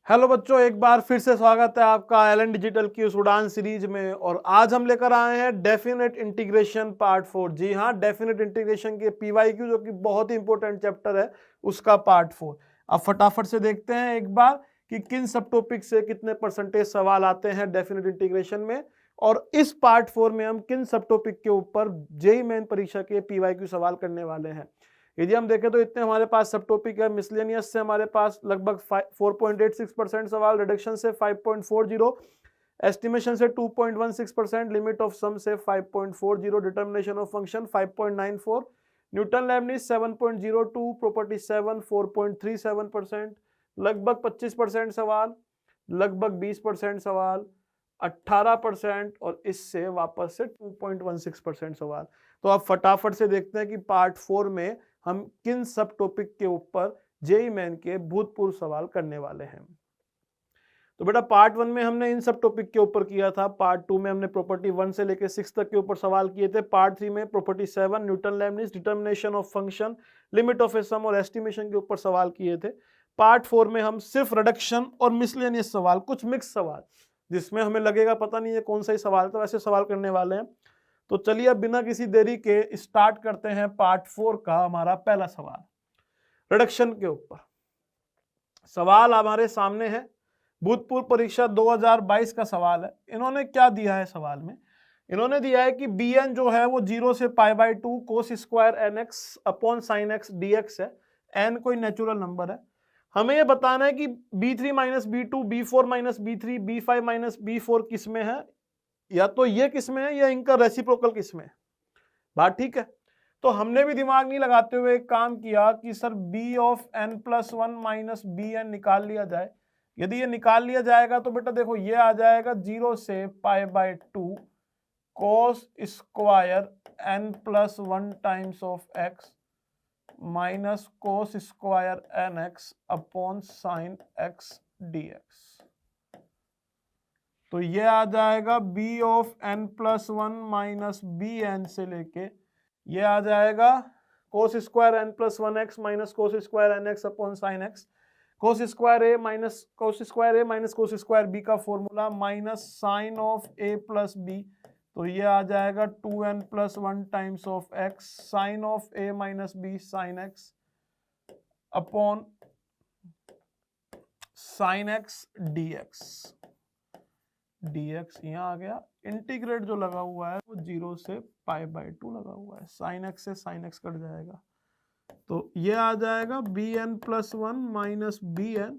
Hello बच्चों, एक बार फिर से स्वागत है आपका एलन डिजिटल की उस उड़ान सीरीज में। और आज हम लेकर आए हैं डेफिनेट इंटीग्रेशन पार्ट 4। जी हाँ, डेफिनेट इंटीग्रेशन के पीवाईक्यू जो कि बहुत ही इंपॉर्टेंट चैप्टर है उसका पार्ट 4। अब फटाफट से देखते हैं एक बार कि किन सब टॉपिक से कितने परसेंटेज सवाल आते हैं डेफिनेट इंटीग्रेशन में, और इस पार्ट 4 में हम किन सब टॉपिक के ऊपर जेईई मेन परीक्षा के पीवाईक्यू सवाल करने वाले हैं। यदि हम देखें तो इतने हमारे पास सब टॉपिक है। मिसलेनियस से हमारे पास लगभग 4.86% सवाल, रिडक्शन से 5.40, एस्टिमेशन से 2.16%, लिमिट ऑफ सम से 5.40, determination of function 5.94, Newton Lebanese 7.02, property 7 4.37%, लगभग 25% सवाल, लगभग 20% सवाल, 18%, और इससे वापस से 2.16% सवाल। तो आप फटाफट से देखते हैं कि पार्ट 4 में हम किन सब टॉपिक के ऊपर जेईई मेन के भूतपूर्व सवाल करने वाले हैं। तो बेटा पार्ट 1 में हमने इन सब टॉपिक के ऊपर किया था। पार्ट 2 में हमने प्रॉपर्टी 1 से लेकर 6 तक के ऊपर सवाल किए थे। पार्ट 3 में property 7, Newton Leibniz, determination of function, limit of a sum और एस्टिमेशन के ऊपर सवाल किए थे। पार्ट 4 में हम सिर्फ रिडक्शन और मिसलेनियस सवाल, कुछ मिक्स सवाल जिसमें हमें लगेगा पता नहीं है कौन सा ही सवाल था, वैसे सवाल करने वाले हैं। तो चलिए अब बिना किसी देरी के स्टार्ट करते हैं पार्ट 4 का हमारा पहला सवाल। रिडक्शन के ऊपर सवाल हमारे सामने है, भूतपूर्व परीक्षा 2022 का सवाल है। इन्होंने क्या दिया है सवाल में? इन्होंने दिया है कि bn जो है वो 0 से π/2 cos square nx upon sin x dx है। n कोई नेचुरल नंबर है। हमें ये बताना है कि b3 minus b2, b4 minus b3, b5 minus b4 किस में है, या तो ये किस में है या इनका रेसिप्रोकल किस में है। बात ठीक है। तो हमने भी दिमाग नहीं लगाते हुए एक काम किया कि sir b of n+1 minus bn निकाल लिया जाए। यदि ये निकाल लिया जाएगा तो बेटा देखो ये आ जाएगा 0 से π/2 cos square n+1 times of x minus cos square nx upon sin x dx। तो ये आ जाएगा b of n+1 minus bn से लेके ये आ जाएगा cos square n+1x minus cos square nx upon sin x, cos square a minus cos square b का formula minus sine of a plus b। तो ये आ जाएगा 2n+1 times of x sine of a minus b sine x upon sine x dx। dx यहाँ आ गया, integrate जो लगा हुआ है वो 0 से π/2 लगा हुआ है, साइन x से साइन x कट जाएगा। तो ये आ जाएगा bn+1 minus bn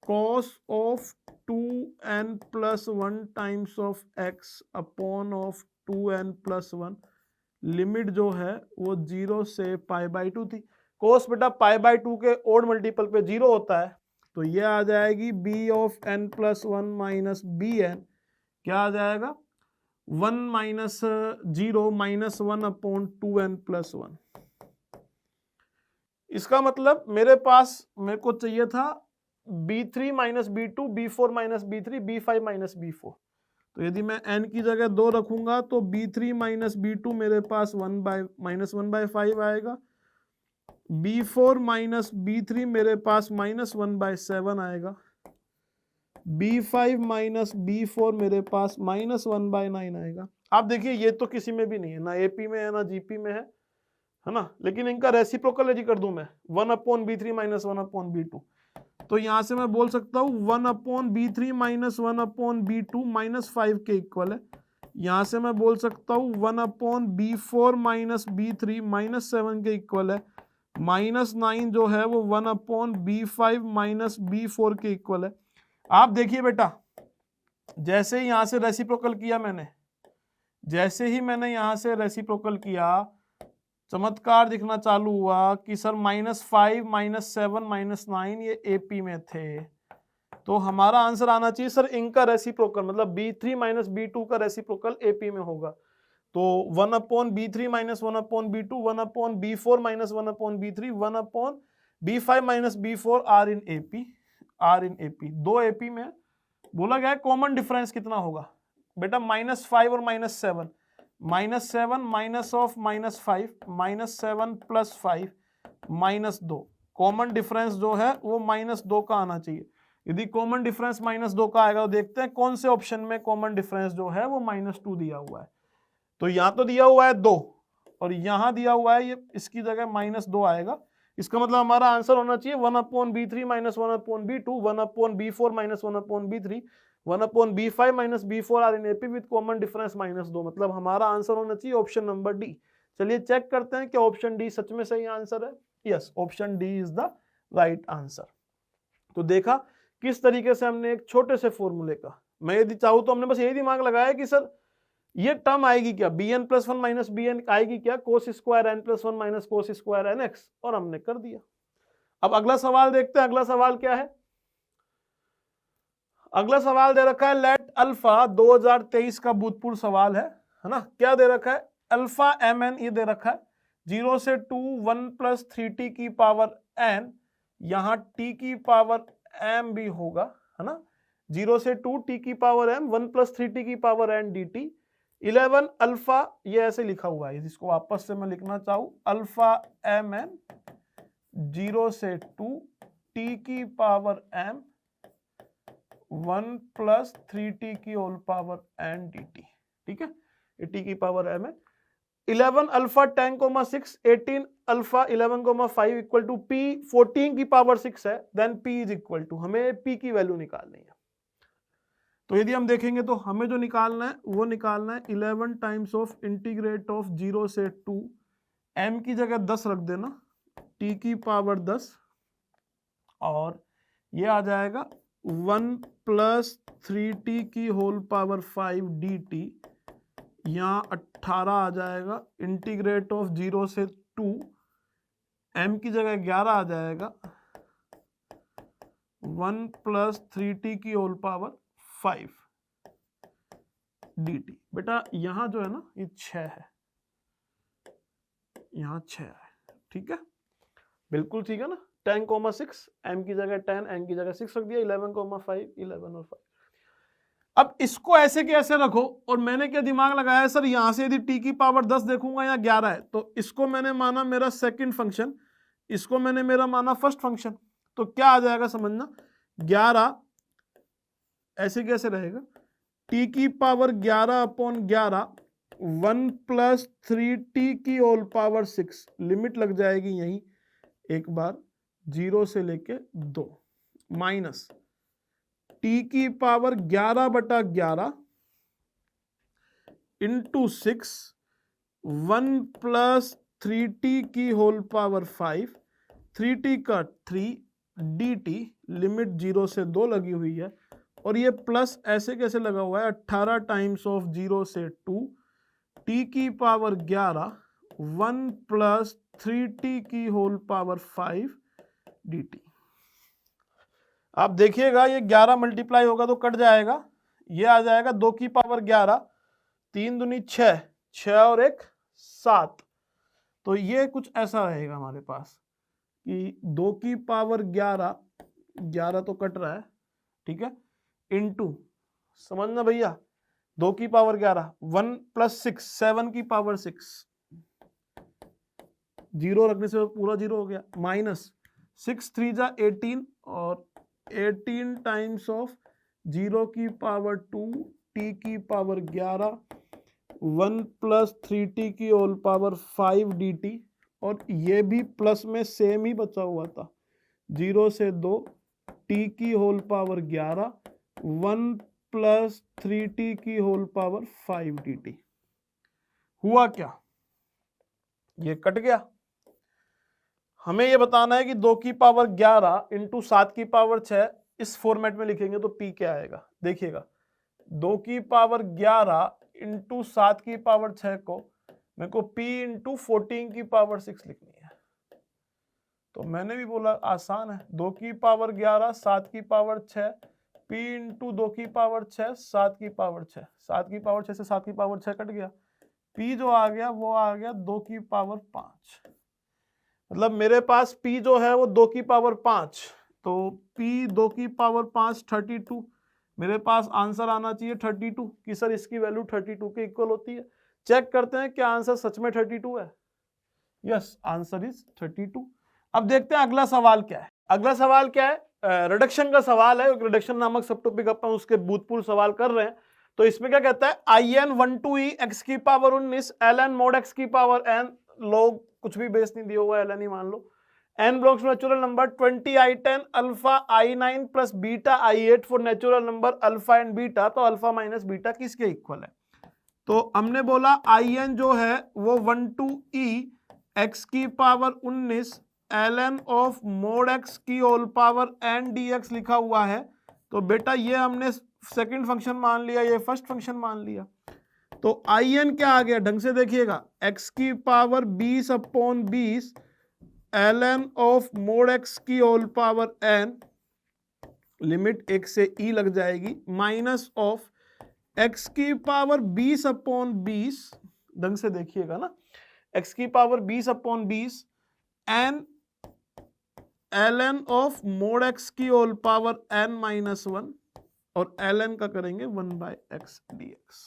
cos of 2n+1 times of x upon of 2n+1, limit जो है वो 0 से π/2 थी। cos बेटा π/2 के ओड मल्टीपल पे 0 होता है। तो ये आ जाएगी b of n+1 minus bn, क्या आ जाएगा 1 माइनस 0 माइनस 1 अपॉन 2n+1। इसका मतलब मेरे को चाहिए था b3 minus b2, b4 minus b3, b5 minus b4। तो यदि मैं n की जगह 2 रखूंगा तो b3 माइनस b2 मेरे पास -1/5 आएगा, b4 माइनस b3 मेरे पास -1/7 आएगा, b5 माइनस b4 मेरे पास -1/9 आएगा। आप देखिए ये तो किसी में भी नहीं है, ना AP में है ना GP में है ना, लेकिन इनका रेसिप्रोकल यदि कर दूं मैं 1/b3 माइनस 1/b2, तो यहां से मैं बोल सकता हूं 1/b3 माइनस 1/b2 -5 के इक्वल है। यहां से मैं बोल सकता हूं 1/b4 माइनस b3 -7 के इक्वल है, -9 जो है वो 1/b5 माइनस b4 के इक्वल है। आप देखिए बेटा, जैसे ही यहां से रेसिप्रोकल किया मैंने, जैसे ही मैंने यहां से रेसिप्रोकल किया, चमत्कार दिखना चालू हुआ कि सर -5 -7 -9 ये AP में थे। तो हमारा आंसर आना चाहिए सर इनका रेसिप्रोकल, मतलब b3 माइनस b2 का रेसिप्रोकल AP में होगा। तो 1/b3 minus 1/b2, 1/b4 minus 1/b3, 1/b5 minus b4 are in AP। दो AP में बोला गया है कॉमन डिफरेंस कितना होगा बेटा, -5 और -7, -7 माइनस ऑफ -5 -7 + 5 -2, कॉमन डिफरेंस जो है वो -2 का आना चाहिए। यदि कॉमन डिफरेंस -2 का आएगा तो देखते हैं कौन से ऑप्शन में कॉमन डिफरेंस जो है वो -2 दिया हुआ है। तो यहाँ तो दिया हुआ है 2 और यहाँ दिया हुआ है ये, इसकी जगह -2 आएगा। इसका मतलब हमारा आंसर होना चाहिए 1/b3 - 1/b2, 1/b4 - 1/b3, 1/b5 - b4 are in AP with common difference -2। मतलब हमारा आंसर होना चाहिए ऑप्शन नंबर डी। चलिए चेक करते हैं कि ऑप्शन डी सच में सही आंसर है। Yes, option D is the right answer. तो देखा किस तरीके से हमने एक छोटे से फॉर्मूले का, मैं यदि चाहूँ तो हमने बस यही दिमाग लगाया कि सर ये टर्म आएगी क्या, bn + 1 - bn आएगी क्या, cos square n + 1 - cos square nx, और हमने कर दिया। अब अगला सवाल देखते हैं। अगला सवाल क्या है? अगला सवाल दे रखा है लेट अल्फा, 2023 का भूतपूर्व सवाल है ना। क्या दे रखा है? अल्फा mn ये दे रखा है 0 से 2 1 + 3t की पावर n, यहाँ t की पावर m भी होगा, है ना। 0 से 2 t की पावर m 1 + 3t की पावर n dt। 11 अल्फा ये ऐसे लिखा हुआ है, इसको वापस से मैं लिखना चाहूँ, अल्फा mn 0 से 2 t की पावर m 1 + 3t की होल पावर n dt। ठीक है, ये t की पावर m है। 11 alpha 10,6, 18 alpha 11,5 equal to p 14 की पावर 6 है, then p is equal to, हमें p की वैल्यू निकालनी है। तो यदि हम देखेंगे तो हमें जो निकालना है वो निकालना है 11 टाइम्स ऑफ इंटीग्रेट ऑफ 0 से 2, m की जगह 10 रख देना, t की पावर 10, और ये आ जाएगा 1 + 3t की होल पावर 5 dt। यहाँ 18 आ जाएगा, इंटीग्रेट ऑफ 0 से 2, m की जगह 11 आ जाएगा, 1 + 3t की होल पावर 5 dt। बेटा यहाँ जो है ना ये 6 है, यहाँ 6 है, ठीक है, बिल्कुल ठीक है ना। 10,6, m की जगह 10, n की जगह 6 रख दिया, 11,5, 11 और 5। अब इसको ऐसे के ऐसे रखो, और मैंने क्या दिमाग लगाया सर, यहां से यदि t की पावर 10 देखूंगा यहाँ 11 है, तो इसको मैंने माना मेरा सेकंड फंक्शन, इसको मैंने मेरा माना फर्स्ट फंक्शन। तो क्या आ जाएगा समझना, 11 ऐसे कैसे रहेगा, t की पावर 11/11 1 + 3t की होल पावर 6, लिमिट लग जाएगी यही एक बार 0 से लेके 2, माइनस t की पावर 11/11 इंटू 6 1 + 3t की होल पावर 5, 3t का 3 dt, लिमिट 0 से 2 लगी हुई है, और ये प्लस ऐसे कैसे लगा हुआ है, 18 टाइम्स ऑफ 0 से 2 t की पावर 11 1 + 3t की होल पावर 5 dt। आप देखिएगा ये 11 मल्टीप्लाई होगा तो कट जाएगा, ये आ जाएगा 2 की पावर 11, 3 दूनी 6, 6 और 1 7। तो ये कुछ ऐसा रहेगा हमारे पास कि 2 की पावर 11, 11 तो कट रहा है, ठीक है, इंटू, समझना भैया, 2 की पावर 11, 1 + 6 7 की पावर 6, 0 रखने से पूरा 0 हो गया, माइनस 6 3 जा 18, और 18 टाइम्स ऑफ 0 की पावर 2 t की पावर 11 1 + 3t की होल पावर 5 dt। और ये भी प्लस में सेम ही बचा हुआ था, 0 से 2 t की होल पावर 11 1 + 3t की होल पावर 5 dt। हुआ क्या, ये कट गया। हमें ये बताना है कि 2 की पावर 11 इंटू 7 की पावर 6, इस फॉर्मेट में लिखेंगे तो p क्या आएगा, देखिएगा 2 की पावर 11 इंटू 7 की पावर 6 को मेरे को p इंटू 14 की पावर 6 लिखनी है। तो मैंने भी बोला आसान है, 2 की पावर 11 7 की पावर 6 p इंटू 2 की पावर 6 7 की पावर 6, 7 की पावर 6 से 7 की पावर 6 कट गया, p जो आ गया वो आ गया 2 की पावर 5। मतलब मेरे पास p जो है वो 2 की पावर 5, तो p 2 की पावर 5 32, मेरे पास आंसर आना चाहिए 32 कि सर इसकी वैल्यू 32 के इक्वल होती है। चेक करते हैं क्या आंसर सच में 32 है। Yes, answer is 32। अब देखते हैं अगला सवाल क्या है। अगला सवाल क्या है, रिडक्शन का सवाल है। रिडक्शन नामक सब टॉपिक अपन उसके भूतपूर्व सवाल कर रहे हैं। तो इसमें क्या कहता है, IN12E x की पावर 19 ln mod x की पावर n, लोग कुछ भी बेस नहीं दिया हुआ, ln ही मान लो, n belongs to natural number 20I10 alpha I9 plus beta I8 for natural number alpha and beta. तो अल्फा माइनस बीटा किसके इक्वल है? तो हमने बोला IN जो है वो 12E x की power 19 ln of mode x की होल पावर n dx लिखा हुआ है। तो बेटा ये हमने सेकंड फंक्शन मान लिया, ये फर्स्ट फंक्शन मान लिया। तो IN क्या आ गया, ढंग से देखिएगा, x की power 20/20 ln of mode x की होल पावर n, लिमिट 1 से e लग जाएगी, माइनस ऑफ x की पावर 20/20, ढंग से देखिएगा ना, x की power 20/20 n ln of mode x की होल पावर n माइनस 1, और ln का करेंगे 1/x dx,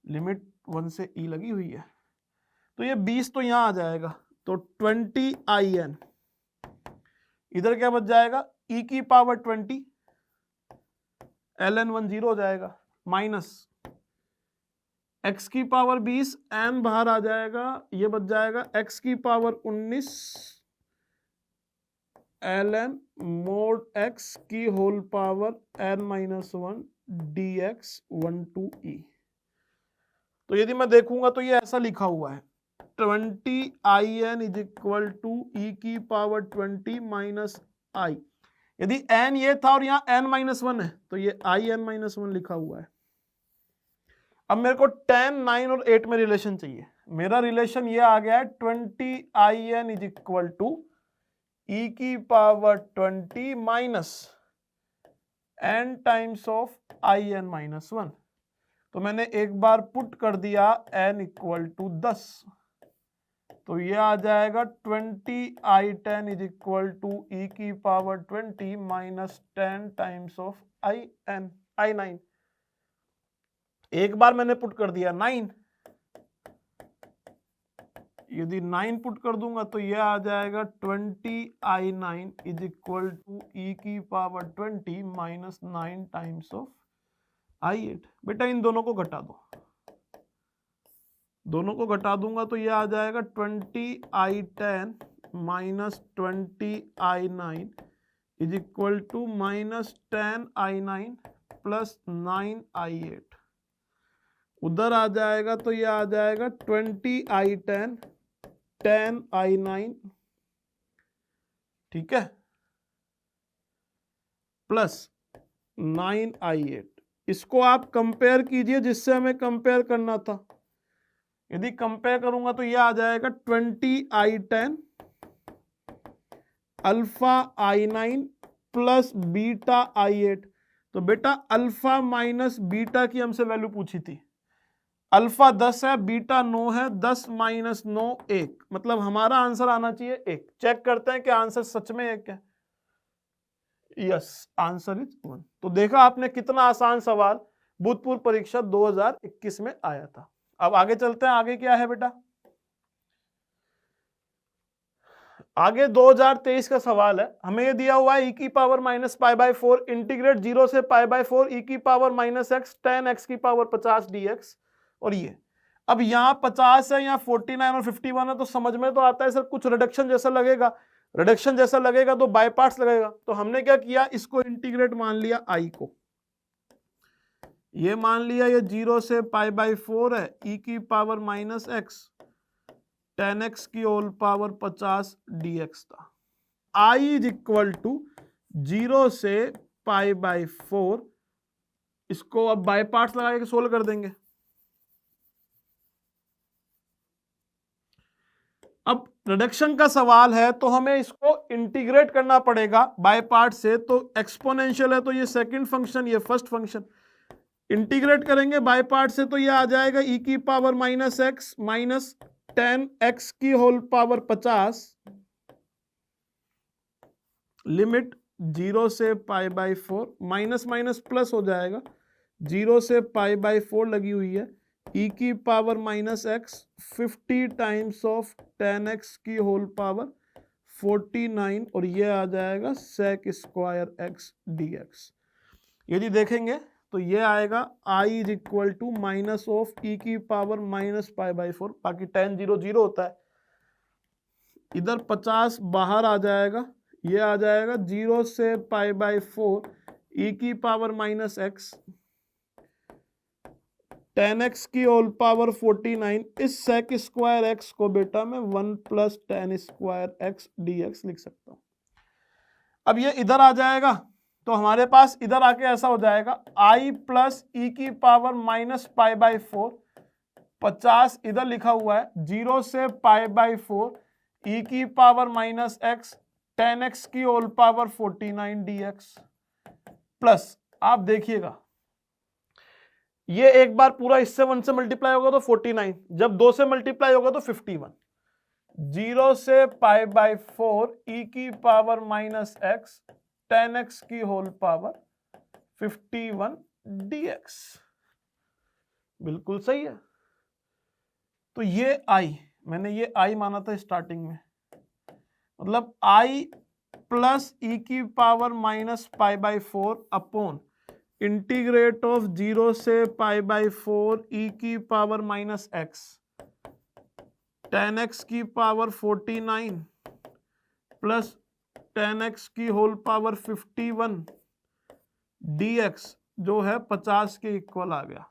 लिमिट 1 से e लगी हुई है। तो ये 20 तो यहां आ जाएगा, तो 20IN, इधर क्या बच जाएगा, e की पावर 20, ln 1 0 हो जाएगा, माइनस x की पावर 20, n बाहर आ जाएगा, ये बच जाएगा x की पावर 19 ln मोड x की whole power n minus 1 dx 12e। तो यदि मैं देखूंगा तो ये ऐसा लिखा हुआ है, 20IN is equal to e की पावर 20 माइनस i। यदि n ये था और यहाँ n माइनस 1 है तो ये IN माइनस 1 लिखा हुआ है। अब मेरे को 10, 9 और 8 में रिलेशन चाहिए। मेरा रिलेशन ये आ गया है, 20IN is equal to e की power 20 minus n times of IN minus 1। तो मैंने एक बार पुट कर दिया n इक्वल टू 10, तो ये आ जाएगा 20I10 is equal to e की power 20 minus 10 times of I9। एक बार मैंने पुट कर दिया 9, यदि 9 पुट कर दूंगा तो ये आ जाएगा 20I9 is equal to e की power 20 minus 9 times of I8। बेटा इन दोनों को घटा दो, दोनों को घटा दूंगा तो ये आ जाएगा 20I10 minus 20I9 is equal to minus 10I9 plus 9I8। उधर आ जाएगा तो ये आ जाएगा 20I10 10I9, ठीक है, प्लस 9I8। इसको आप कंपेयर कीजिए जिससे हमें कंपेयर करना था। यदि कंपेयर करूंगा तो ये आ जाएगा 20I10 alpha I9 plus beta I8। तो बेटा अल्फा माइनस बीटा की हमसे वैल्यू पूछी थी, अल्फा 10 है, बीटा 9 है, 10 माइनस 9 1, मतलब हमारा आंसर आना चाहिए 1। चेक करते हैं कि आंसर सच में 1 है। Yes, answer is 1। तो देखा आपने कितना आसान सवाल भूतपूर्व परीक्षा 2021 में आया था। अब आगे चलते हैं, आगे क्या है बेटा, आगे 2023 का सवाल है। हमें ये दिया हुआ है e की पावर माइनस π/4 इंटीग्रेट 0 से π/4 e की पावर माइनस x 10x की पावर 50 dx। और ये अब यहाँ 50 है, यहाँ 49 और 51 है, तो समझ में तो आता है सर कुछ रिडक्शन जैसा लगेगा। रिडक्शन जैसा लगेगा तो बाय पार्ट्स लगेगा। तो हमने क्या किया, इसको इंटीग्रेट मान लिया i को, ये मान लिया ये 0 से π/4 है, e की पावर माइनस x 10x की होल पावर 50 dx था। i इज इक्वल टू 0 से π/4, इसको अब बाय पार्ट्स लगा के सोल्व कर देंगे। अब रिडक्शन का सवाल है तो हमें इसको इंटीग्रेट करना पड़ेगा बाय पार्ट से। तो एक्सपोनेंशियल है तो ये सेकंड फंक्शन, ये फर्स्ट फंक्शन। इंटीग्रेट करेंगे बाय पार्ट से तो ये आ जाएगा e की power minus x minus 10x की होल पावर 50, लिमिट 0 से π/4, माइनस माइनस प्लस हो जाएगा, 0 से π/4 लगी हुई है, e की power minus x 50 times of 10x की होल पावर 49 और ये आ जाएगा sec स्क्वायर x dx। यदि देखेंगे तो ये आएगा I is equal to minus of e की पावर माइनस पाई बाई 4, बाकी tan 0 0 होता है। इधर 50 बाहर आ जाएगा, ये आ जाएगा 0 से पाई बाई 4 ई की power minus x tan x की होल पावर 49। इस sec स्क्वायर x को बेटा मैं 1 plus tan square x dx लिख सकता हूं। अब ये इधर आ जाएगा तो हमारे पास इधर आके ऐसा हो जाएगा I प्लस ई की पावर माइनस पाई बाई 4, 50 इधर लिखा हुआ है 0 से पाई बाई 4 ई की power minus x tan x की होल पावर 49 dx प्लस, आप देखिएगा ये एक बार पूरा इससे 1 से मल्टीप्लाई होगा तो 49, जब 2 से मल्टीप्लाई होगा तो 51। 0 से पाई बाई 4 ई की power minus x tan x की होल पावर 51 dx, बिल्कुल सही है। तो ये I, मैंने ये I माना था स्टार्टिंग में, मतलब I प्लस ई की power minus pi by 4 upon integrate of 0 से पाई बाई 4 ई की power minus x tan x की पावर 49 प्लस tan x की होल पावर 51 dx जो है 50 के इक्वल आ गया।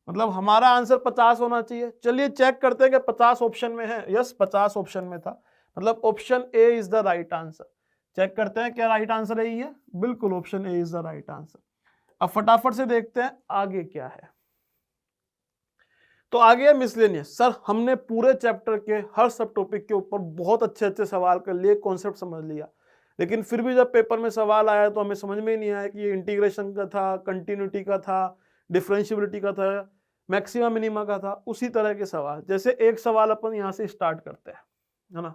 मतलब हमारा आंसर 50 होना चाहिए। चलिए चेक करते हैं कि 50 ऑप्शन में है। यस, 50 ऑप्शन में था, मतलब option A is the right answer. Check करते हैं क्या राइट आंसर यही है। बिल्कुल option A is the right answer. अब फटाफट से देखते हैं आगे क्या है। तो आगे है मिसलेनियस। सर हमने पूरे चैप्टर के हर सब टॉपिक के ऊपर बहुत अच्छे अच्छे सवाल कर लिए, कॉन्सेप्ट समझ लिया, लेकिन फिर भी जब पेपर में सवाल आया तो हमें समझ में ही नहीं आया कि ये इंटीग्रेशन का था, कंटिन्यूटी का था, डिफरेंशियबिलिटी का था, मैक्सिमा मिनिमा का था, उसी तरह के सवाल। जैसे एक सवाल अपन यहां से स्टार्ट करते हैं, है ना।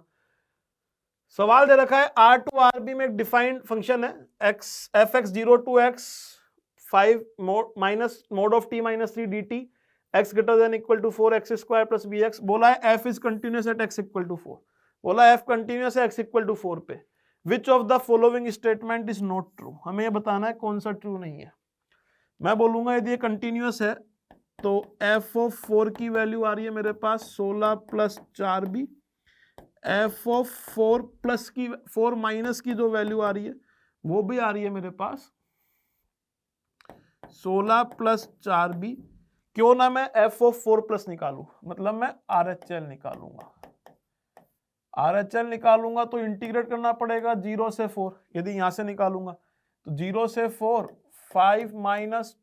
सवाल दे रखा है R टू RB में एक डिफाइंड फंक्शन है x fx 0 to x 5 minus mod of t minus 3 dt x greater than equal to 4x square plus bx। बोला है f is continuous at x equal to 4। बोला है f continuous है x equal to 4 पे। Which of the following statement is not true. हमें ये बताना है कौन सा ट्रू नहीं है। मैं बोलूंगा यदि ये कंटिन्यूअस है तो f ऑफ 4 की वैल्यू आ रही है मेरे पास 16 plus 4b। f of 4 plus की 4 माइनस की जो वैल्यू आ रही है वो भी आ रही है मेरे पास 16 प्लस 4b। क्यों ना मैं f ऑफ 4 प्लस निकालू, मतलब मैं RHL निकालूंगा। RHL निकालूंगा तो इंटीग्रेट करना पड़ेगा 0 से 4। यदि यहां से निकालूंगा तो 0 से 4 5 माइनस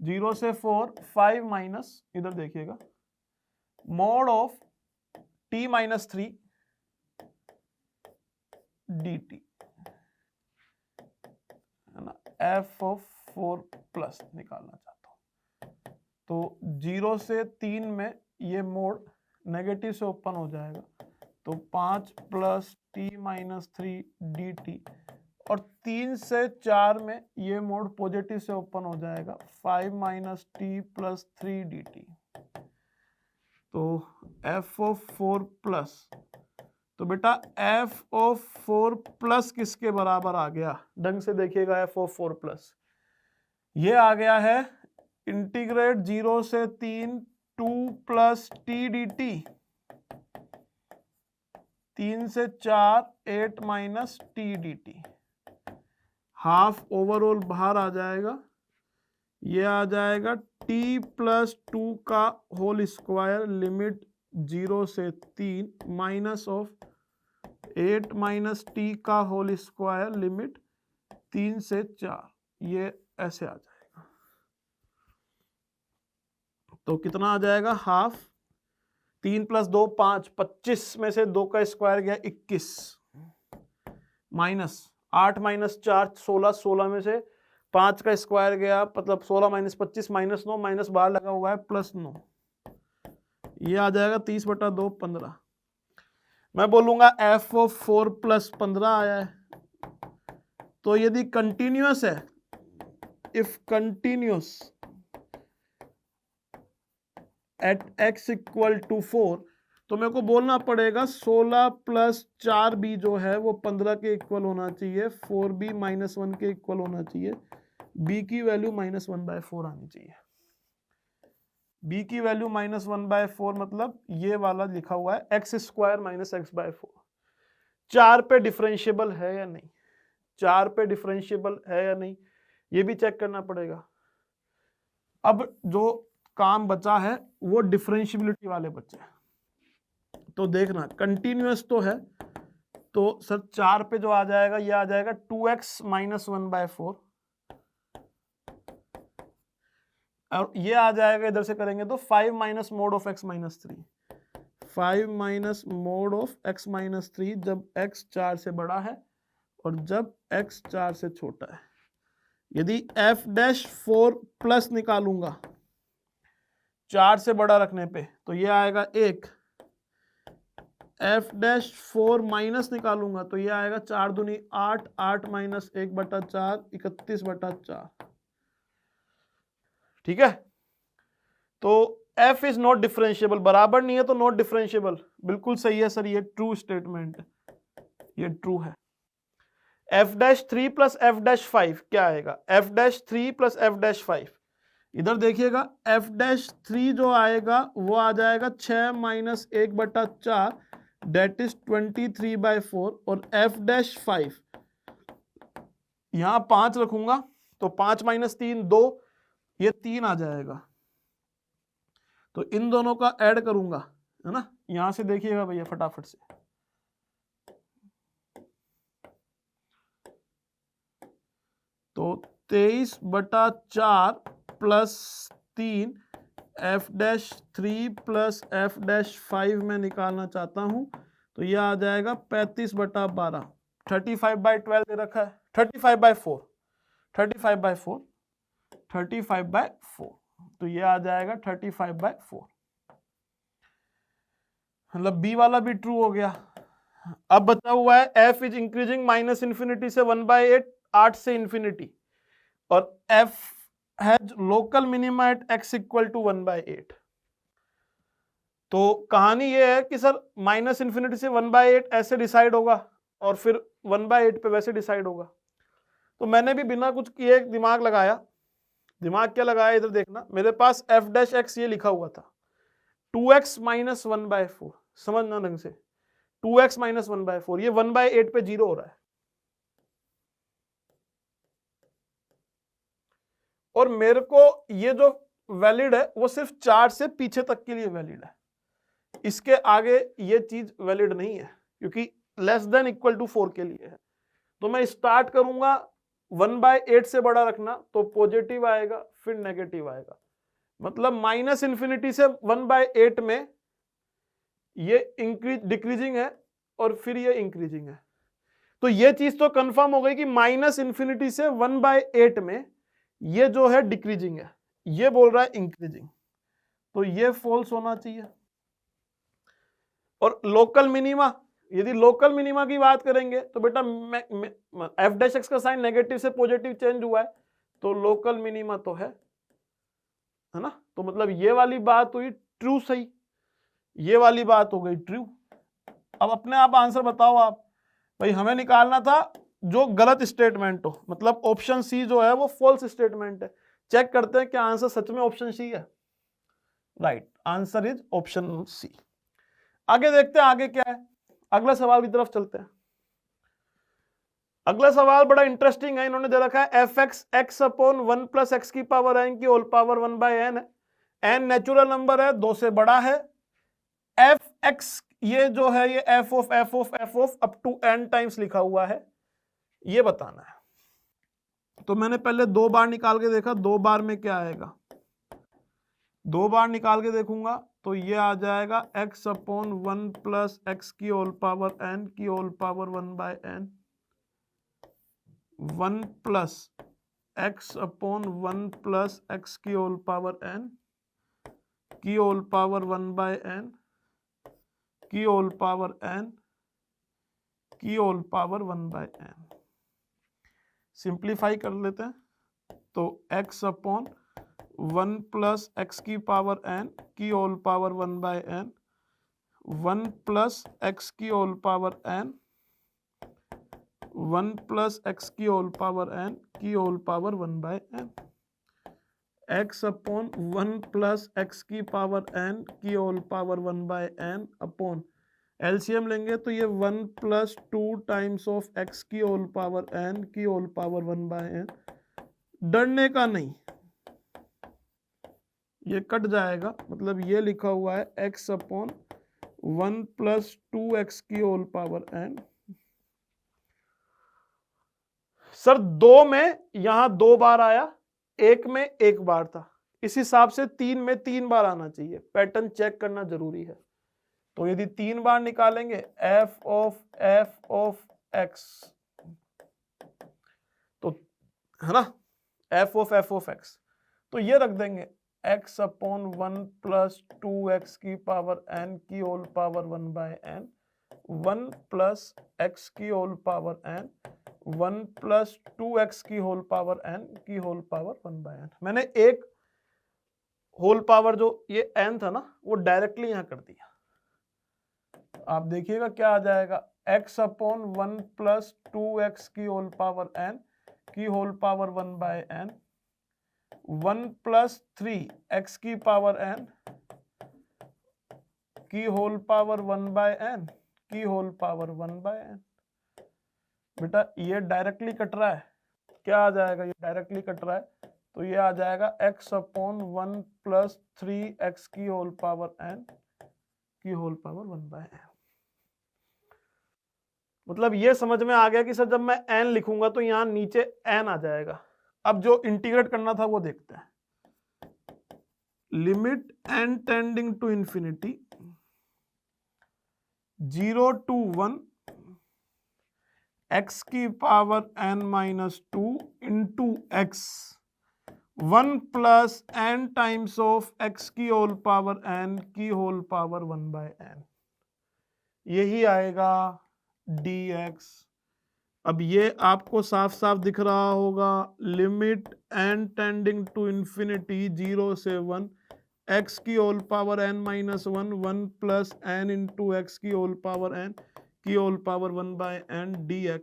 0 से 4 5 माइनस, इधर देखिएगा, mode of t minus 3 dt, है ना। f ऑफ 4 प्लस निकालना चाहता हूं तो 0 से 3 में ये मोड नेगेटिव से ओपन हो जाएगा तो 5 प्लस t माइनस 3 dt, और 3 से 4 में ये मोड पॉजिटिव से ओपन हो जाएगा 5 माइनस t प्लस 3 dt। तो f ऑफ 4 प्लस, तो बेटा f ऑफ 4 प्लस किसके बराबर आ गया, ढंग से देखिएगा। f ऑफ 4 प्लस ये आ गया है इंटीग्रेट 0 से 3 2 प्लस t dt, 3 से 4 8 minus t dt। Half overall बाहर आ जाएगा, ये आ जाएगा t प्लस 2 का होल स्क्वायर लिमिट 0 से 3 माइनस ऑफ 8 माइनस t का होल स्क्वायर लिमिट 3 से 4, ये ऐसे आ जाएगा। तो कितना आ जाएगा, हाफ 3 प्लस 2 5, 25 में से 2 का स्क्वायर गया 21, माइनस 8 माइनस 4 16, 16 में से 5 का स्क्वायर गया, मतलब 16 माइनस 25 माइनस 9, माइनस बाहर लगा हुआ है प्लस 9, ये आ जाएगा 30 बटा 2 15। मैं बोलूंगा f ऑफ 4 प्लस 15 आया है। तो यदि कंटिन्यूअस है, if continuous at x equal to 4, तो मेरे को बोलना पड़ेगा 16 प्लस 4b जो है वो 15 के इक्वल होना चाहिए, 4b माइनस 1 के इक्वल होना चाहिए, b की वैल्यू -1/4 आनी चाहिए। b की वैल्यू -1/4 मतलब ये वाला लिखा हुआ है x² माइनस x/4। 4 पे डिफरेंशिएबल है या नहीं, 4 पे डिफरेंशिएबल है या नहीं, ये भी चेक करना पड़ेगा। अब जो काम बचा है वो डिफरेंशिएबिलिटी वाले बचे। तो देखना कंटिन्यूअस तो है, तो सर 4 पे जो आ जाएगा ये आ जाएगा 2x माइनस 1/4, और ये आ जाएगा इधर से करेंगे तो 5 minus mod of x minus 3, 5 minus mod of x minus 3 जब x 4 से बड़ा है और जब x 4 से छोटा है। यदि f'4 प्लस निकालूंगा 4 से बड़ा रखने पे तो ये आएगा 1, f'4 माइनस निकालूंगा तो ये आएगा 4 दूनी 8, 8 माइनस 1/4, 31/4। ठीक है, तो f इज नॉट डिफरेंशिएबल, बराबर नहीं है तो नॉट डिफरेंशिएबल, बिल्कुल सही है सर, ये ट्रू स्टेटमेंट है, ये ट्रू है। f'3 प्लस f'5 क्या आएगा, f'3 प्लस f'5, इधर देखिएगा f'3 जो आएगा वो आ जाएगा 6 माइनस 1/4 डेट इज 23/4, और f'5 यहां 5 रखूंगा तो 5 माइनस 3 2, ये 3 आ जाएगा, तो इन दोनों का ऐड करूंगा, है ना। यहां से देखिएगा भैया फटाफट से, तो 23/4 प्लस 3 f'3 प्लस f'5 में निकालना चाहता हूं तो यह आ जाएगा 35/12, 35/12 दे रखा है, 35/4, 35/4, 35/4, तो ये आ जाएगा 35/4, मतलब बी वाला भी ट्रू हो गया। अब बचा हुआ है f is increasing minus infinity से 1/8, 8 से इंफिनिटी, और f has local minima at x equal to 1/8। तो कहानी ये है कि सर माइनस इंफिनिटी से 1/8 ऐसे डिसाइड होगा और फिर 1/8 पे वैसे डिसाइड होगा। तो मैंने भी बिना कुछ किए दिमाग लगाया, दिमाग क्या लगाया इधर देखना, मेरे पास f' ये लिखा हुआ था 2x माइनस 1/4, समझना ढंग से, 2x माइनस 1/4, ये 1/8 पे 0 हो रहा है, और मेरे को ये जो वैलिड है वो सिर्फ 4 से पीछे तक के लिए वैलिड है, इसके आगे ये चीज वैलिड नहीं है क्योंकि लेस देन इक्वल टू 4 के लिए है। तो मैं स्टार्ट करूंगा 1/8 से बड़ा रखना तो पॉजिटिव आएगा फिर नेगेटिव आएगा, मतलब माइनस इंफिनिटी से 1/8 में ये डिक्रीजिंग है और फिर ये इंक्रीजिंग है। तो ये चीज तो कंफर्म हो गई कि माइनस इंफिनिटी से 1/8 में ये जो है डिक्रीजिंग है, ये बोल रहा है इंक्रीजिंग, तो ये फॉल्स होना चाहिए। और लोकल मिनिमा, यदि लोकल मिनिमा की बात करेंगे तो बेटा f' का साइन नेगेटिव से पॉजिटिव चेंज हुआ है, तो लोकल मिनिमा तो है ना, तो मतलब ये वाली बात हुई ट्रू सही, ये वाली बात हो गई ट्रू। अब अपने आप आंसर बताओ आप, भाई हमें निकालना था जो गलत स्टेटमेंट हो, मतलब ऑप्शन सी जो है वो फॉल्स स्टेटमेंट है। चेक करते हैं क्या आंसर सच में ऑप्शन सी है, right, answer is option C. आगे देखते हैं आगे क्या है, अगला सवाल की तरफ चलते हैं। अगला सवाल बड़ा इंटरेस्टिंग है, इन्होंने दे रखा है f(x) x/1 प्लस x की पावर n की होल पावर 1/n है, n नेचुरल नंबर है, 2 से बड़ा है, f(x) ये जो है ये f of up to n times लिखा हुआ है, ये बताना है। तो मैंने पहले 2 बार निकाल के देखा, 2 बार में क्या आएगा, 2 बार निकाल के देखूंगा तो ये आ जाएगा x/1 प्लस x की होल पावर n की whole power 1/n, 1 plus x/1 plus x की होल पावर n की होल पावर 1/n की होल पावर n की होल पावर 1/n। सिंप्लीफाई कर लेते हैं, तो x/1 प्लस x की पावर n की whole power 1/n, 1 plus x की whole power n, 1 plus x की होल पावर n की whole power 1/n, x upon 1 plus x की पावर n की whole power 1/n upon LCM लेंगे तो ये 1 प्लस 2 टाइम्स ऑफ एक्स की whole power n की होल पावर 1/n। डरने का नहीं, ये कट जाएगा, मतलब ये लिखा हुआ है x अपॉन 1 प्लस 2x की होल पावर n। सर 2 में यहां 2 बार आया, 1 में 1 बार था, इस हिसाब से 3 में 3 बार आना चाहिए, पैटर्न चेक करना जरूरी है। तो यदि 3 बार निकालेंगे f ऑफ x, तो है ना f ऑफ x, तो ये रख देंगे x अपॉन 1 प्लस 2x की पावर n की whole power 1/n, 1 plus x की whole power n, 1 plus 2x की होल पावर n की होल पावर 1/n। मैंने एक होल पावर जो ये n था ना वो डायरेक्टली यहां कर दिया। आप देखिएगा क्या आ जाएगा, x अपॉन 1 प्लस 2x की होल पावर n की whole power 1/n, 1 plus 3x की पावर n की होल पावर 1/n की होल पावर 1/n। बेटा ये डायरेक्टली कट रहा है, क्या आ जाएगा, ये डायरेक्टली कट रहा है, तो ये आ जाएगा x अपॉन 1 प्लस 3x की होल पावर n की होल पावर 1/n। मतलब ये समझ में आ गया कि सर जब मैं n लिखूंगा तो यहां नीचे n आ जाएगा। अब जो इंटीग्रेट करना था वो देखते हैं। Limit n tending to infinity 0 to 1 x की power n minus 2 into x 1 plus n times of x की होल पावर n की होल पावर 1/n, यही आएगा dx। अब ये आपको साफ साफ दिख रहा होगा, limit n tending to infinity 0 से 1 x की whole power n minus 1 1 plus n into x की होल पावर n की होल पावर 1/n dx।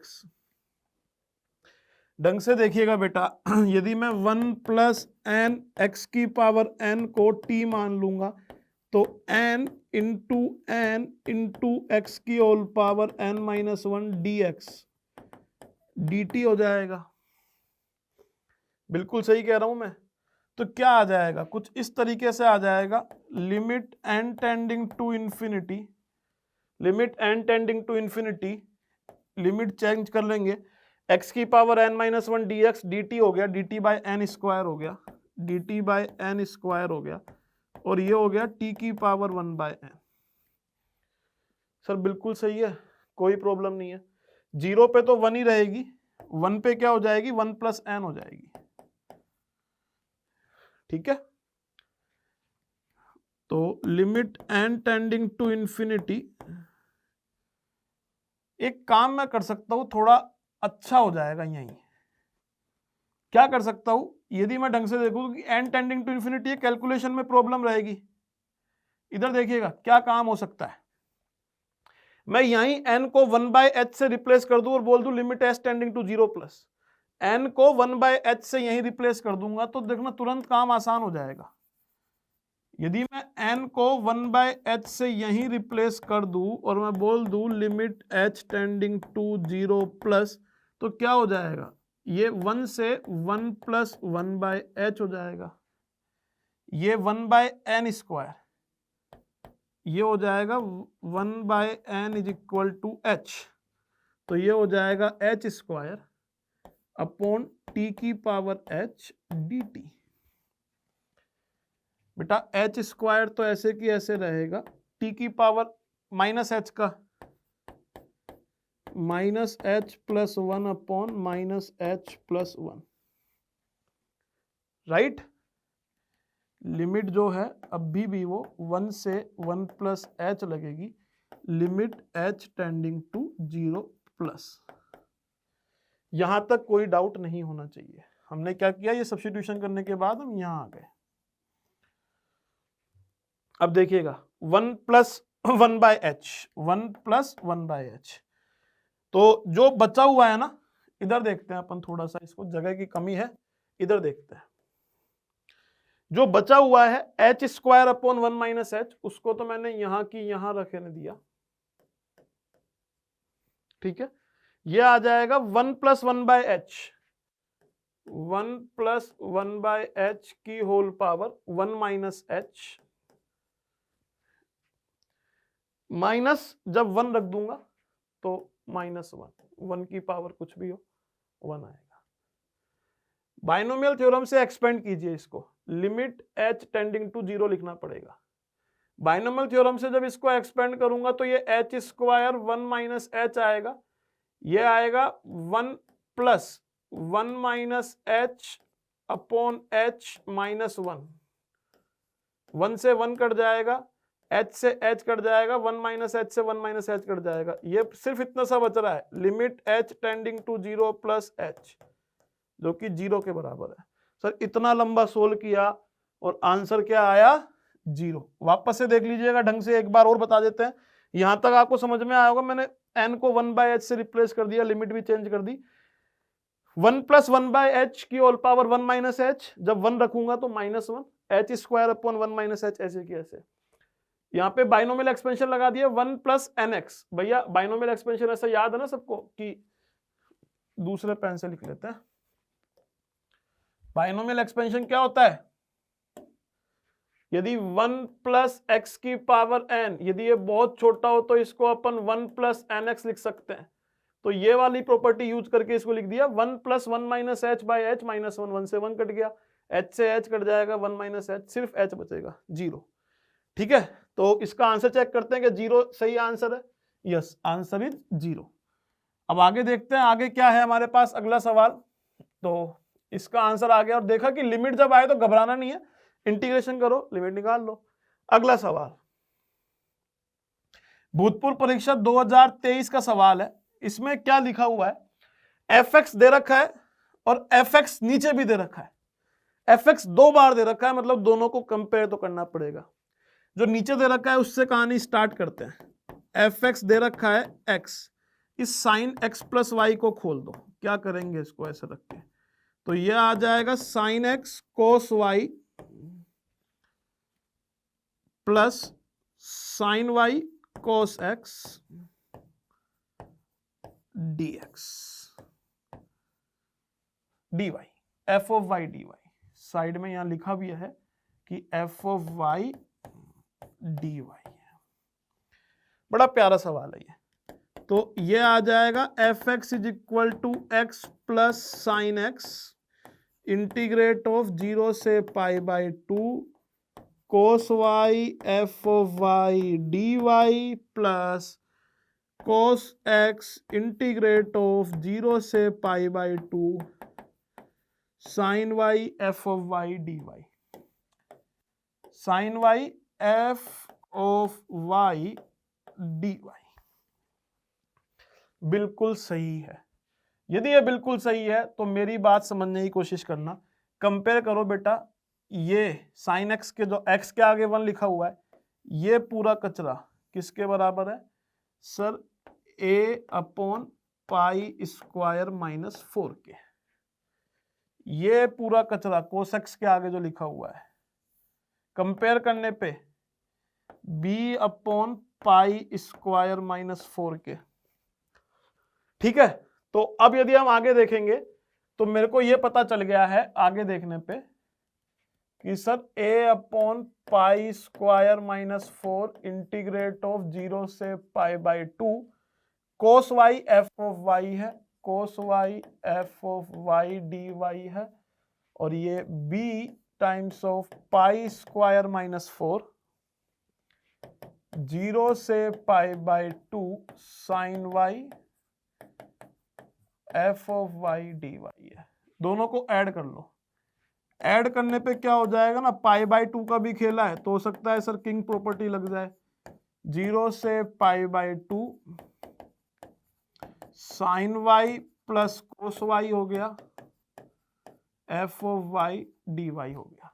ढंग से देखिएगा बेटा, यदि मैं 1 प्लस n x की पावर n को t मान लूंगा तो n इंटू एक्स की whole power n minus 1 dx dt हो जाएगा। बिल्कुल सही कह रहा हूं मैं। तो क्या आ जाएगा, कुछ इस तरीके से आ जाएगा, limit n tending to infinity, limit n tending to infinity, limit change कर लेंगे, x की power n minus 1 dx dt हो गया, dt बाय n स्क्वायर हो गया, dt बाय n स्क्वायर हो गया, और ये हो गया t की पावर 1/n। सर बिल्कुल सही है, कोई प्रॉब्लम नहीं है। 0 पे तो 1 ही रहेगी, 1 पे क्या हो जाएगी, 1 प्लस n हो जाएगी, ठीक है। तो limit n tending to infinity, एक काम मैं कर सकता हूं, थोड़ा अच्छा हो जाएगा यहीं। क्या कर सकता हूं, यदि मैं ढंग से देखूं कि n टेंडिंग टू इंफिनिटी है, कैलकुलेशन में प्रॉब्लम रहेगी। इधर देखिएगा क्या काम हो सकता है, मैं यहीं n को 1/h से रिप्लेस कर दूं और बोल दूं limit s tending to 0 plus n को 1/h से यहीं रिप्लेस कर दूंगा, तो देखना तुरंत काम आसान हो जाएगा। यदि मैं n को 1/h से यहीं रिप्लेस कर दूं और मैं बोल दूं limit h tending to 0 plus, तो क्या हो जाएगा, ये 1 से 1 प्लस 1/h हो जाएगा, ये 1/n स्क्वायर, ये हो जाएगा 1/n is equal to h, तो ये हो जाएगा h स्क्वायर अपॉन t की पावर h dt। बेटा h स्क्वायर तो ऐसे की ऐसे रहेगा, t की पावर माइनस h का minus h plus 1 upon minus h plus 1, right. Limit जो है अभी भी वो 1 से 1 प्लस h लगेगी, limit h tending to 0 plus. यहां तक कोई डाउट नहीं होना चाहिए। हमने क्या किया, ये सब्स्टिट्यूशन करने के बाद हम यहां आ गए। अब देखिएगा 1 plus 1 by h, 1 plus 1 by H. तो जो बचा हुआ है ना, इधर देखते हैं अपन थोड़ा सा, इसको जगह की कमी है, इधर देखते हैं। जो बचा हुआ है H square upon 1 minus H, उसको तो मैंने यहां की यहां रखने दिया, ठीक है। ये आ जाएगा 1 plus 1 by h, 1 plus 1 by h की whole power 1 minus h, minus जब 1 रख दूंगा तो -1, 1 की पावर कुछ भी हो 1 आएगा। बाइनोमियल थ्योरम से एक्सपेंड कीजिए इसको, लिमिट h टेंडिंग टू 0 लिखना पड़ेगा। बाइनोमियल थ्योरम से जब इसको एक्सपेंड करूंगा तो ये h स्क्वायर 1 माइनस एच आएगा, ये आएगा 1 plus 1 minus H upon H minus 1, 1 से 1 कट जाएगा, h से h कट जाएगा, 1 माइनस एच से 1 माइनस एच कट जाएगा, ये सिर्फ इतना सा बच रहा है, limit h tending to 0 plus h, जो कि 0 के बराबर है। सर इतना लंबा सोल्व किया और आंसर क्या आया? 0। वापस से देख लीजिएगा ढंग से, एक बार और बता देते हैं, यहां तक आपको समझ में आया होगा। मैंने n को 1 बाय एच से रिप्लेस कर दिया, लिमिट भी चेंज कर दी, 1 प्लस 1 बाय एच की होल पावर 1 माइनस एच, जब 1 रखूंगा तो -1, H square upon 1 minus H, ऐसे की ऐसे। यहाँ पे बाइनोमियल एक्सपेंशन लगा दिया 1 प्लस एन एक्स। भैया बाइनोमियल एक्सपेंशन ऐसा याद है ना सबको, कि दूसरे पेन से लिख लेते हैं। बाइनोमियल एक्सपेंशन क्या होता है? यदि 1 प्लस एक्स की पावर n, यदि ये बहुत छोटा हो तो इसको अपन 1 प्लस एन एक्स लिख सकते हैं। तो ये वाली प्रॉपर्टी यूज करके इसको लिख दिया 1 plus 1 minus H by H minus 1, 1 से 1 कट गया, h से h कट जाएगा, 1 माइनस एच, सिर्फ h बचेगा, 0। ठीक है, तो इसका आंसर चेक करते हैं कि 0 सही आंसर है। Yes, answer is 0। अब आगे देखते हैं, आगे क्या है हमारे पास अगला सवाल। तो इसका आंसर आ गया, और देखा कि लिमिट जब आए तो घबराना नहीं है, इंटीग्रेशन करो, लिमिट निकाल लो। अगला सवाल भूतपूर्व परीक्षा 2023 का सवाल है। इसमें क्या लिखा हुआ है? fx दे रखा है और fx नीचे भी दे रखा है। fx 2 बार दे रखा है, मतलब दोनों को कंपेयर तो करना पड़ेगा। जो नीचे दे रखा है उससे कहानी स्टार्ट करते हैं। fx दे रखा है x, इस साइन x प्लस वाई को खोल दो। क्या करेंगे इसको ऐसे रख के, तो यह आ जाएगा sine x cos y plus sine y cos x dx dy, f of y dy। Side में यहां लिखा भी है कि f ऑफ y dy है। बड़ा प्यारा सवाल है ये। तो ये आ जाएगा fx is equal to x plus sine x integrate of 0 से pi by 2 cos y f of y d y plus cos x integrate of 0 से pi by 2 sine y f of y d y. Sine y f of y d y बिल्कुल सही है। यदि ये बिल्कुल सही है तो मेरी बात समझने की कोशिश करना। कंपेयर करो बेटा, ये साइन एक्स के जो एक्स के आगे 1 लिखा हुआ है, ये पूरा कचरा किसके बराबर है? Sir a upon pi square minus 4 के। ये पूरा कचरा कोस एक्स के आगे जो लिखा हुआ है, कंपेयर करने पे b upon pi square minus 4 के। ठीक है, तो अब यदि हम आगे देखेंगे तो मेरे को यह पता चल गया है आगे देखने पे कि sir a upon pi square minus 4 integrate of 0 से pi by 2 cos y f of y है, cos y f of y d y है, और ये b times of pi square minus 4 0 से pi by 2 sine y f of y d y है। दोनों को add कर लो। ऐड करने पे क्या हो जाएगा ना, पाई बाई 2 का भी खेला है तो हो सकता है सर किंग प्रॉपर्टी लग जाए। 0 से pi by 2 sine y plus cos y हो गया, f of y d y हो गया।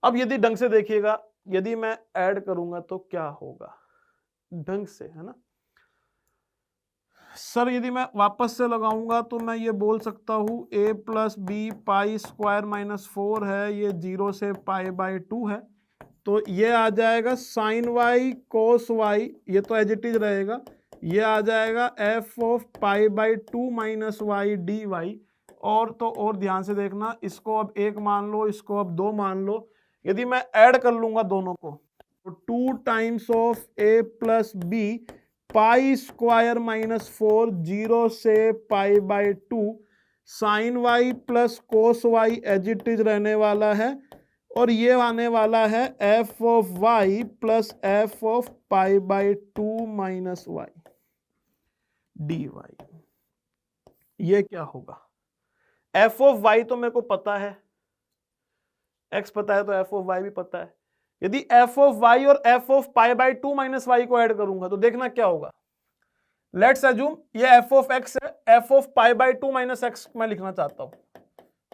अब यदि ढंग से देखिएगा यदि मैं ऐड करूंगा तो क्या होगा ढंग से, है ना सर? यदि मैं वापस से लगाऊंगा तो मैं ये बोल सकता हूं a plus b pi square minus 4 है, ये 0 से पाई बाई 2 है, तो ये आ जाएगा साइन वाई कोस वाई, ये तो एज इट इज रहेगा, ये आ जाएगा f of pi by 2 minus y d y. और तो और ध्यान से देखना, इसको अब 1 मान लो, इसको अब 2 मान लो। यदि मैं ऐड कर लूंगा दोनों को तो 2 times of a plus b pi square minus 4 0 से pi by 2 sine y plus cos y as it is रहने वाला है, और ये आने वाला है f of y plus f of pi by 2 minus y d y. ये क्या होगा? एफ ऑफ वाई तो मेरे को पता है, एक्स पता है, तो एफ ऑफ वाई भी पता है। यदि एफ ऑफ वाई और f of pi by 2 minus y को ऐड करूंगा तो देखना क्या होगा। लेट्स अज्यूम ये एफ ऑफ एक्स है, f of pi by 2 minus x मैं लिखना चाहता हूं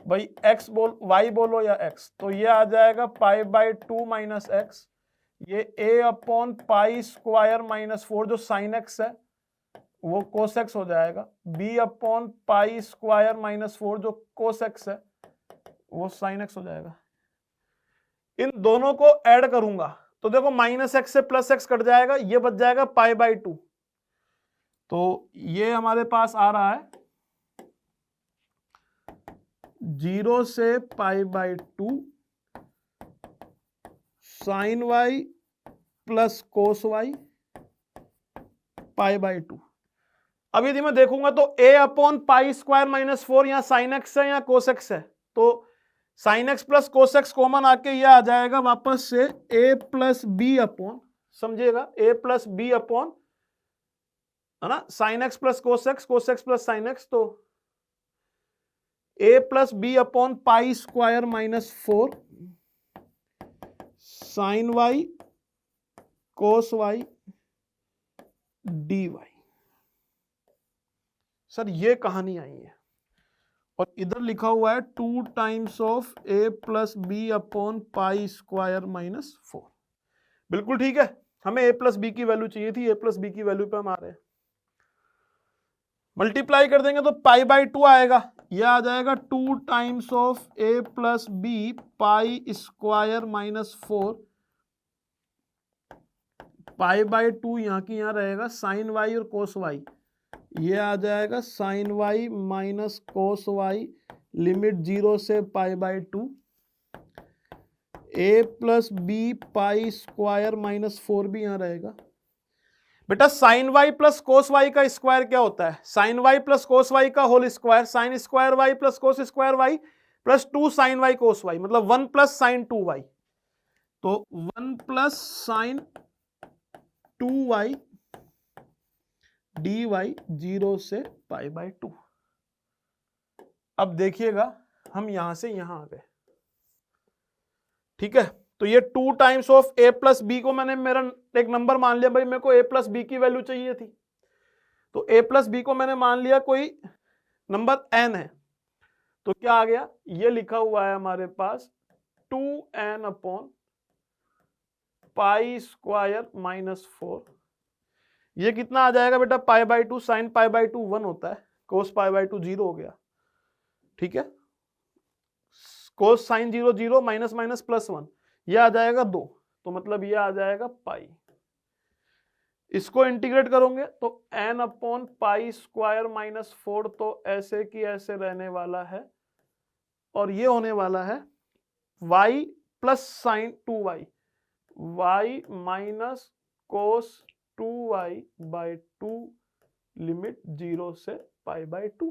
भाई, एक्स बोल वाई बोलो या एक्स, तो ये आ जाएगा पाई बाई 2 माइनस एक्स, ये ए अपॉन पाई स्क्वायर माइनस 4 जो साइन एक्स है वो कोस एक्स हो जाएगा, b upon pi square minus 4 जो कोस एक्स है वो साइन एक्स हो जाएगा। इन दोनों को ऐड करूंगा तो देखो माइनस एक्स से प्लस एक्स कट जाएगा, ये बच जाएगा पाई बाई 2, तो ये हमारे पास आ रहा है 0 से pi by 2 sine y plus cos y pi by 2। अब यदि मैं देखूंगा तो a upon pi square minus 4 यहां साइन एक्स है या कोस एक्स है, तो sine x plus cos x common आके ये आ जाएगा वापस से a प्लस बी अपॉन, समझिएगा a प्लस बी अपॉन, है ना, sine x plus cos x plus sine x, तो a plus b upon pi square minus 4 sine y cos y d y. Sir ये कहानी आई है, और इधर लिखा हुआ है 2 times of a plus b upon pi square minus 4। बिल्कुल ठीक है, हमें a प्लस बी की वैल्यू चाहिए थी, a प्लस बी की वैल्यू पे हम आ रहे हैं। मल्टीप्लाई कर देंगे तो पाई बाई 2 आएगा, यह आ जाएगा 2 times of a plus b pi square minus 4, pi by 2 यहाँ की यहाँ रहेगा साइन वाई और कोस वाई, ये आ जाएगा sine y minus cos y limit 0 से pi by 2, a plus b pi square minus 4 भी यहां रहेगा। बेटा sine y plus cos y का स्क्वायर क्या होता है? Sine y plus cos y का whole square, sine square y plus cos square y plus 2 sine y cos y, मतलब 1 प्लस साइन 2 वाई, तो 1 plus sine 2 y d Y 0 से pi by 2। अब देखिएगा हम यहां से यहां आ गए, ठीक है, तो ये 2 times of a plus b को मैंने मेरा एक नंबर मान लिया, भाई मेरे को a प्लस बी की वैल्यू चाहिए थी, तो a प्लस बी को मैंने मान लिया कोई नंबर n है, तो क्या आ गया, ये लिखा हुआ है हमारे पास 2n upon pi square minus 4, ये कितना आ जाएगा बेटा, पाई बाई 2 साइन पाई बाई 2 1 होता है, कोस पाई बाई 2 0 हो गया, ठीक है, कोस साइन 0 0 माइनस माइनस प्लस 1, ये आ जाएगा 2, तो मतलब ये आ जाएगा पाई। इसको इंटीग्रेट करोगे तो n upon pi square minus 4 तो ऐसे की ऐसे रहने वाला है, और ये होने वाला है y plus sign 2y, y minus cos 2y by 2 limit 0 से पाई बाई 2।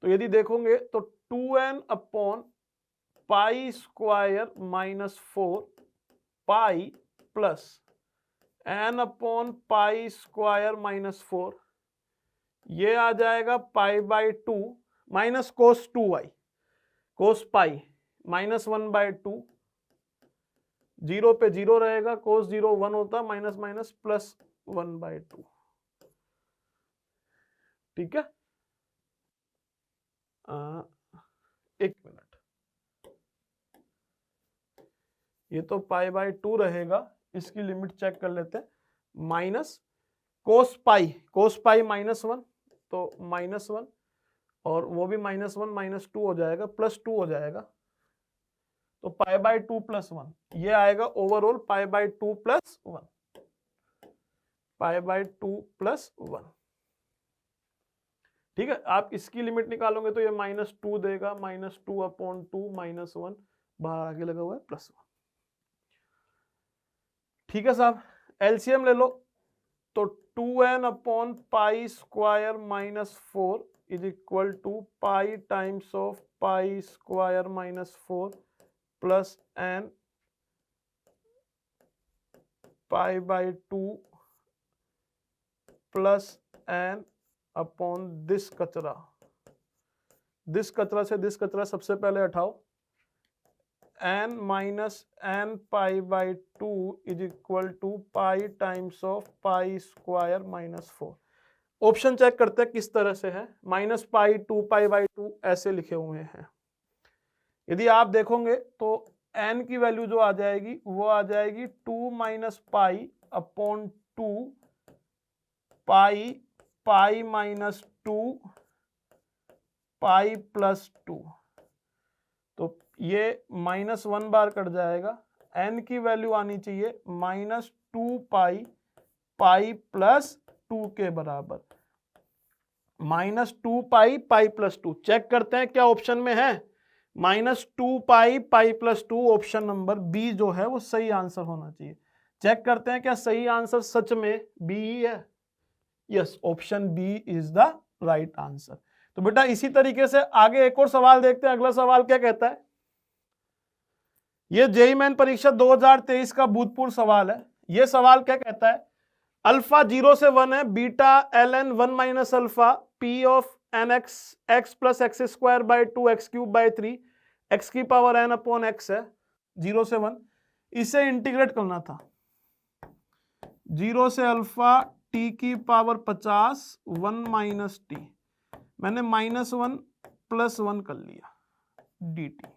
तो यदि देखोगे तो 2n upon pi square minus 4 pi plus n upon pi square minus 4, ये आ जाएगा पाई by 2 minus cos 2y, cos pi minus 1 by 2, 0 पे 0 रहेगा, कोस 0 1 होता, माइनस माइनस प्लस 1 बाई 2, ठीक है। एक मिनट, ये तो π/2 रहेगा, इसकी लिमिट चेक कर लेते हैं, माइनस cos पाई -1 तो -1 और वो भी -1 -2 हो जाएगा, +2 हो जाएगा, तो π/2 + 1 ये आएगा ओवरऑल π/2 + 1, π/2 + 1। ठीक है, आप इसकी लिमिट निकालोगे तो ये -2 देगा, -2/2 -1, बाहर आगे लगा हुआ है +1। ठीक है साहब, एलसीएम ले लो तो 2n/π² -4 is equal to pi times of π² -4 plus n π/2 plus n upon this कचरा से दिस कचरा सबसे पहले हटाओ, n minus n π/2 is equal to pi times of π² -4। Option check करते हैं किस तरह से है, -π 2 π/2 ऐसे लिखे हुए हैं। यदि आप देखोगे तो n की वैल्यू जो आ जाएगी वो आ जाएगी 2 - π/2 पाई -2 पाई +2, तो ये -1 बार कट जाएगा, n की वैल्यू आनी चाहिए -2 पाई +2 के बराबर, -2 पाई +2। चेक करते हैं क्या ऑप्शन में है, -2 पाई +2, ऑप्शन नंबर बी जो है वो सही आंसर होना चाहिए। चेक करते हैं क्या सही आंसर सच में बी ही है। Yes, option b is the right answer. तो बेटा इसी तरीके से आगे एक और सवाल देखते हैं। अगला सवाल क्या कहता है, ये जेईई मेन परीक्षा 2023 का भूतपूर्व सवाल है। ये सवाल क्या कहता है, अल्फा 0 से 1 है, beta ln 1 - alpha p of nx x + x² / 2 x³ / 3 x की पावर n/x है, 0 से 1, इसे इंटीग्रेट करना था। 0 से अल्फा t की पावर 50 1 - t, मैंने -1 + 1 कर लिया dt।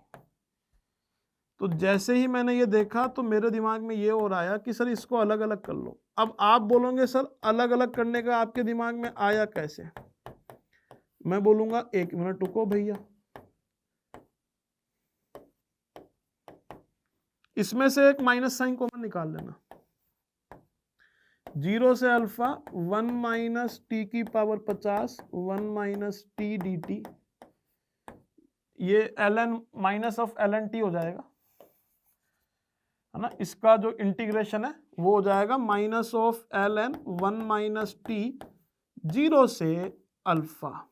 तो जैसे ही मैंने ये देखा तो मेरे दिमाग में ये और आया कि सर इसको अलग अलग कर लो। अब आप बोलोगे सर अलग अलग करने का आपके दिमाग में आया कैसे, मैं बोलूंगा 1 मिनट रुको भैया, इसमें से एक माइनस साइन कॉमन निकाल लेना। 0 से अल्फा 1 - t की पावर 50 1 - t dt, ये ln -ln t हो जाएगा, है ना। इसका जो इंटीग्रेशन है वो हो जाएगा -ln 1 - t 0 से अल्फा।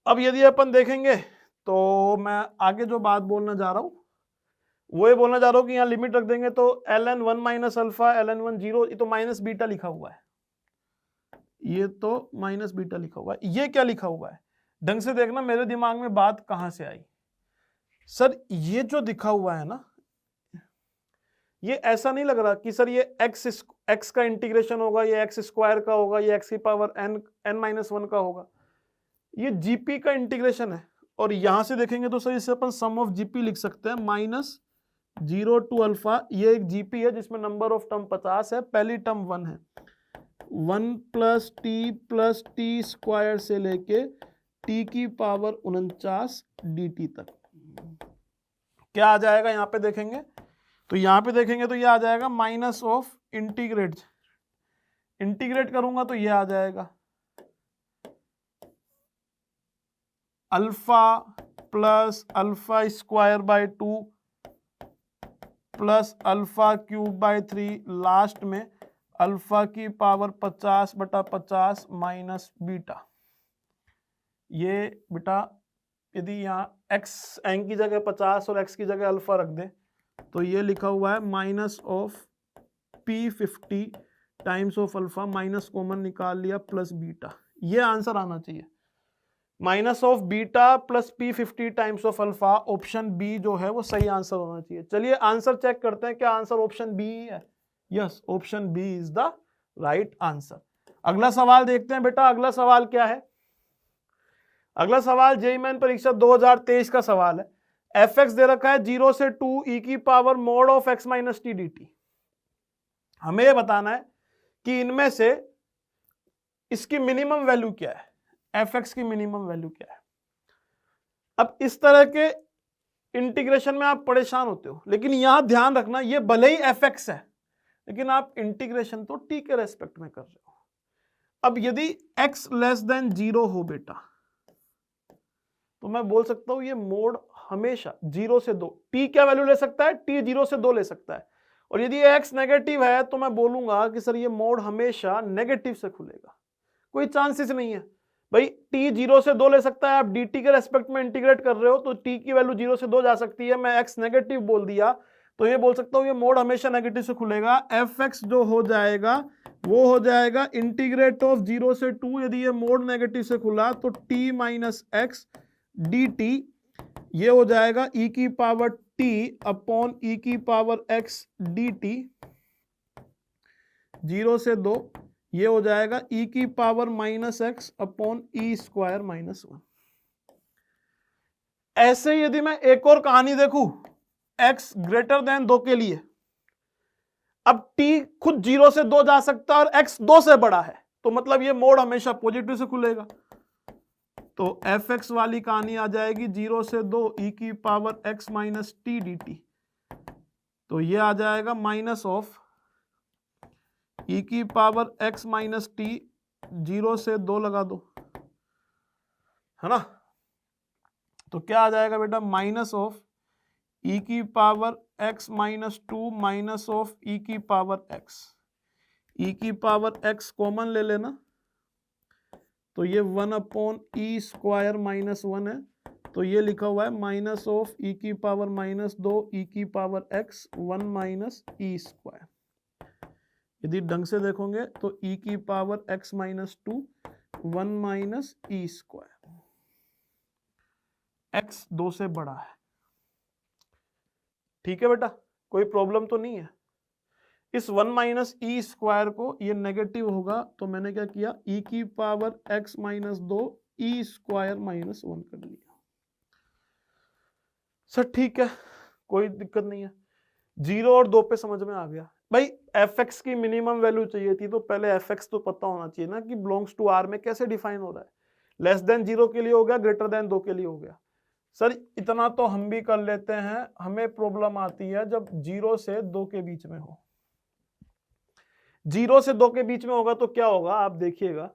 अब यदि अपन देखेंगे तो मैं आगे जो बात बोलना जा रहा हूं वो ये बोलना चाह रहा हूं कि यहाँ लिमिट रख देंगे तो ln 1 - अल्फा ln 1 0, ये तो माइनस बीटा लिखा हुआ है, ये तो माइनस बीटा लिखा हुआ है। ये क्या लिखा हुआ है ढंग से देखना, मेरे दिमाग में बात कहां से आई। सर ये जो दिखा हुआ है ना, ये ऐसा नहीं लग रहा कि सर ये x का इंटीग्रेशन होगा, ये x² का होगा, ये x की पावर n-1 का होगा, ये जीपी का इंटीग्रेशन है। और यहां से देखेंगे तो सर इसे अपन सम ऑफ जीपी लिख सकते हैं, -0 to अल्फा, ये एक जीपी है जिसमें नंबर ऑफ टर्म 50 है, पहली टर्म 1 है, 1 + t² से लेके t की पावर 49 dt तक। क्या आ जाएगा यहाँ पे देखेंगे तो यहाँ पे देखेंगे तो ये आ जाएगा माइनस ऑफ इंटीग्रेट करूंगा तो ये आ जाएगा अल्फा प्लस α² / 2 प्लस α³ / 3, लास्ट में अल्फा की पावर 50/50 माइनस बीटा। ये बेटा यदि यहाँ x n की जगह 50 और x की जगह अल्फा रख दे तो ये लिखा हुआ है -p50 times of alpha, minus common निकाल लिया, प्लस बीटा। ये आंसर आना चाहिए, -β + p50 times of alpha. Option b जो है वो सही आंसर होना चाहिए। चलिए आंसर चेक करते हैं, क्या आंसर ऑप्शन बी है। Yes, option b is the right answer. अगला सवाल देखते हैं बेटा, अगला सवाल क्या है। अगला सवाल जेईई मेन परीक्षा 2023 का सवाल है। एफ एक्स दे रखा है 0 से 2 ई की power mode of x minus T D T. हमें यह बताना है कि इनमें से इसकी मिनिमम वैल्यू क्या है, एफ एक्स की मिनिमम वैल्यू क्या है। अब इस तरह के इंटीग्रेशन में आप परेशान होते हो, लेकिन यहां ध्यान रखना ये भले ही एफ एक्स है लेकिन आप इंटीग्रेशन तो टी के रेस्पेक्ट में कर रहे हो। अब यदि x लेस देन 0 हो बेटा, तो मैं बोल सकता हूं ये मोड हमेशा 0 से 2, t क्या वैल्यू ले सकता है, t 0 से 2 ले सकता है। और यदि x नेगेटिव है तो मैं बोलूंगा कि सर ये मोड हमेशा नेगेटिव से खुलेगा, कोई चांसेस नहीं है भाई। t 0 से 2 ले सकता है, आप dt के रेस्पेक्ट में इंटीग्रेट कर रहे हो तो t की वैल्यू 0 से 2 जा सकती है। मैं x नेगेटिव बोल दिया तो ये बोल सकता हूं ये मोड हमेशा नेगेटिव से खुलेगा। एफ एक्स जो हो जाएगा वो हो जाएगा इंटीग्रेट ऑफ 0 से 2, यदि ये मोड नेगेटिव से खुला तो t minus x D T, ये हो जाएगा e की पावर t अपॉन e की पावर x डी टी, 0 से 2, ये हो जाएगा e की power minus x upon E square minus 1। ऐसे यदि मैं एक और कहानी देखूं x ग्रेटर देन 2 के लिए, अब t खुद 0 से 2 जा सकता है और x 2 से बड़ा है, तो मतलब ये मोड हमेशा पॉजिटिव से खुलेगा। तो एफ एक्स वाली कहानी आ जाएगी 0 से 2 ई की power x minus T D T, तो ये आ जाएगा माइनस ऑफ ई की पावर x माइनस टी, 0 से 2 लगा दो, है ना। तो क्या आ जाएगा बेटा, माइनस ऑफ ई की power x minus 2 minus of e की पावर x, ई की पावर x कॉमन ले लेना तो ये 1 अपॉन ई स्क्वायर माइनस 1 है, तो ये लिखा हुआ है माइनस ऑफ ई की पावर माइनस 2 ई की power x 1 minus E square. यदि ढंग से देखोगे तो ई की power x minus 2 1 minus E square, x 2 से बड़ा है। ठीक है बेटा, कोई प्रॉब्लम तो नहीं है। इस 1 माइनस ई स्क्वायर को ये नेगेटिव होगा तो मैंने क्या किया, ई की power x minus 2 E square minus 1 कर लिया। सर ठीक है, कोई दिक्कत नहीं है। 0 और 2 पे समझ में आ गया भाई। एफ एक्स की मिनिमम वैल्यू चाहिए थी तो पहले एफ एक्स तो पता होना चाहिए ना कि बिलोंग्स टू आर में कैसे डिफाइन हो रहा है। लेस देन 0 के लिए हो गया, ग्रेटर देन 2 के लिए हो गया। सर इतना तो हम भी कर लेते हैं, हमें प्रॉब्लम आती है जब 0 से 2 के बीच में हो। 0 से 2 के बीच में होगा तो क्या होगा आप देखिएगा,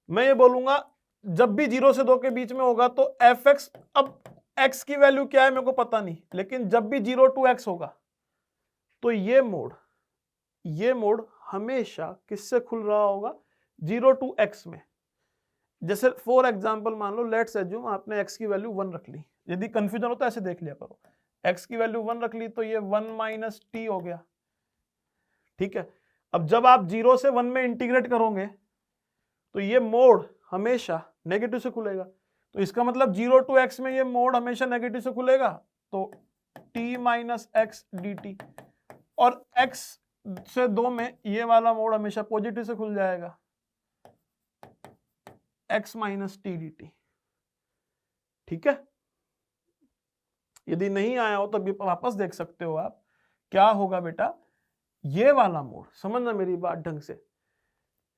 मैं ये बोलूंगा जब भी 0 से 2 के बीच में होगा तो एफ एक्स, अब x की वैल्यू क्या है मेरे को पता नहीं, लेकिन जब भी 0 टू x होगा तो ये मोड हमेशा किससे खुल रहा होगा, 0 टू x में। जैसे फॉर एग्जांपल मान लो, लेट्स एज्यूम आपने x की वैल्यू 1 रख ली, यदि कंफ्यूजन हो तो ऐसे देख लिया करो, x की वैल्यू 1 रख ली तो ये 1 माइनस टी हो गया। ठीक है, अब जब आप 0 से 1 में इंटीग्रेट करोगे तो ये मोड हमेशा नेगेटिव से खुलेगा, तो इसका मतलब 0 टू x में ये मोड हमेशा नेगेटिव से खुलेगा, तो t minus x D T, और x से 2 में ये वाला मोड हमेशा पॉजिटिव से खुल जाएगा, x minus T D T. ठीक है, यदि नहीं आया हो तो वापस देख सकते हो आप। क्या होगा बेटा, ये वाला मोड, समझना मेरी बात ढंग से,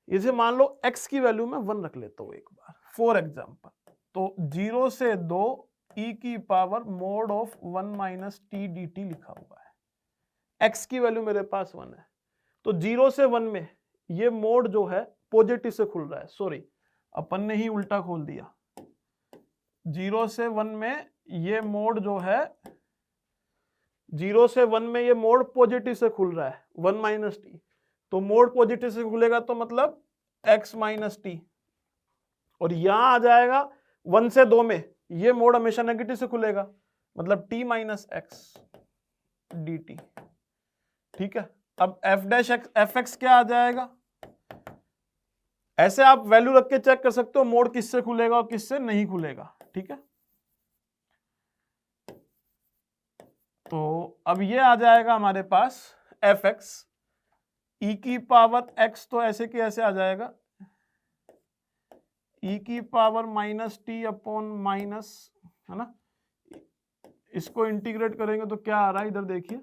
इसे मान लो x की वैल्यू में 1 रख लेता हूं एक बार फॉर एग्जांपल, तो 0 से 2 e की power mode of 1 minus T D T लिखा हुआ है। x की वैल्यू मेरे पास 1 है, तो 0 से 1 में ये मोड जो है पॉजिटिव से खुल रहा है, सॉरी अपन ने ही उल्टा खोल दिया। 0 से 1 में ये मोड जो है, 0 से 1 में ये मोड पॉजिटिव से खुल रहा है 1 माइनस टी, तो मोड पॉजिटिव से खुलेगा तो मतलब x माइनस टी, और यहां आ जाएगा 1 से 2 में ये मोड हमेशा नेगेटिव से खुलेगा, मतलब t minus x D T. ठीक है, अब एफ एक्स क्या आ जाएगा, ऐसे आप वैल्यू रख के चेक कर सकते हो मोड किससे खुलेगा और किससे नहीं खुलेगा। ठीक है, तो अब ये आ जाएगा हमारे पास एफ एक्स ई की पावर x, तो ऐसे के ऐसे आ जाएगा e की power minus T upon minus, है ना, इसको इंटीग्रेट करेंगे तो क्या आ रहा है, इधर देखिए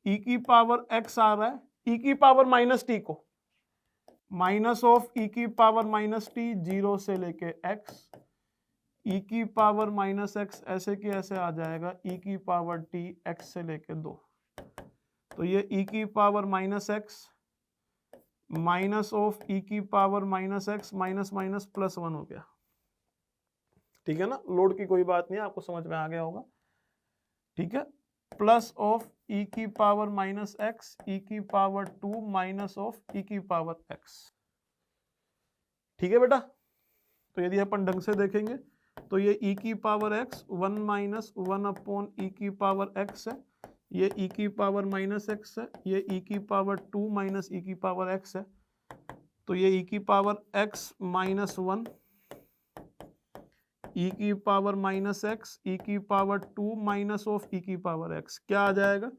e की पावर x आ रहा है, e की पावर माइनस टी को माइनस ऑफ e की पावर माइनस टी 0 से लेके x, e की पावर माइनस x ऐसे कि ऐसे आ जाएगा e की पावर t x से लेके 2। तो ये e की power minus x minus of e की power minus x minus minus plus 1 हो गया। ठीक है ना, लोड की कोई बात नहीं है, आपको समझ में आ गया होगा। ठीक है, प्लस ऑफ e की पावर माइनस x e की पावर 2 माइनस ऑफ e की पावर x। ठीक है बेटा, तो यदि अपन ढंग से देखेंगे तो ये e की power x 1 minus 1 upon e की पावर x है, ये e की पावर माइनस x है, ये e की पावर 2 माइनस e की पावर x है। तो ये e की पावर x माइनस 1 e की पावर माइनस x e की पावर 2 माइनस ऑफ e की पावर x क्या आ जाएगा,